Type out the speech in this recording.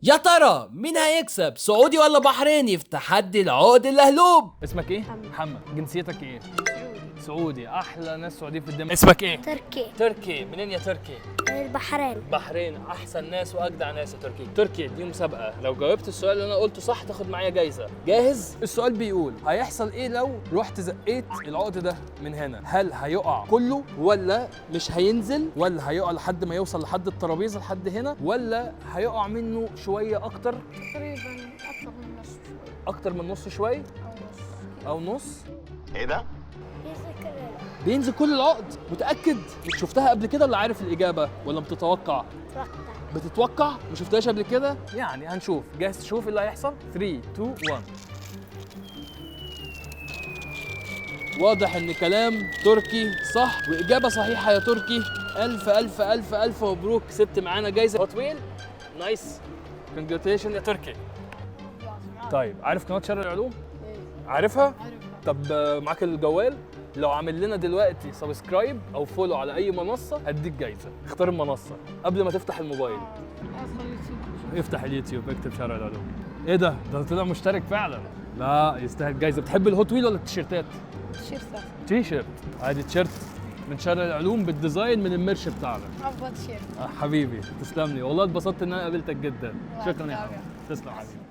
يا ترى مين هيكسب، سعودي ولا بحريني في تحدي العقد اللهلوب؟ اسمك ايه؟ محمد. محمد. جنسيتك ايه؟ سعودي. سعودي. احلى ناس سعوديين في الدنيا. اسمك ايه؟ تركي. تركي. منين يا تركي؟ البحرين. بحرين. احسن ناس واجدع ناس يا تركي. تركي دي مسابقه، لو جاوبت السؤال اللي انا قلته صح تاخد معايا جايزه. جاهز؟ السؤال بيقول هيحصل ايه لو رحت زقيت العقد ده من هنا؟ هل هيقع كله ولا مش هينزل، ولا هيقع لحد ما يوصل لحد الترابيزه لحد هنا، ولا هيقع منه شويه اكتر؟ تقريبا أكثر من نص شوي اكتر من نص شويه أو نص. او نص. ايه ده؟ بينزل كل العقد. متاكد؟ شفتها قبل كده ولا عارف الاجابه ولا بتتوقع؟ توقع. بتتوقع؟ ما شفتهاش قبل كده؟ يعني هنشوف. جاهز تشوف اللي هيحصل؟ 3 2 1. واضح ان كلام تركي صح، واجابه صحيحه يا تركي. الف الف الف الف مبروك، كسبت معانا جايزه هوت ويل. نايس. كونجراتيشن يا تركي. طيب عارف قناه شرق العلوم؟ عارفها؟ طب معاك الجوال؟ لو عامل لنا دلوقتي سبسكرايب او فولو على اي منصه هديك جايزه. اختار المنصه قبل ما تفتح الموبايل. افتح اليوتيوب، اكتب شارع العلوم. ايه ده؟ ده طلع مشترك فعلا. لا يستاهل جايزه. بتحب الهوت ويل ولا التيشيرتات؟ تيشيرتات. تي شيرت. عادي تيشيرت من شارع العلوم بالديزاين من الميرش بتاعنا. أفضل تيشيرت. حبيبي تسلم لي والله، اتبسطت ان انا قابلتك جدا. شكرا يا حبيبي. تسلم حبيبي.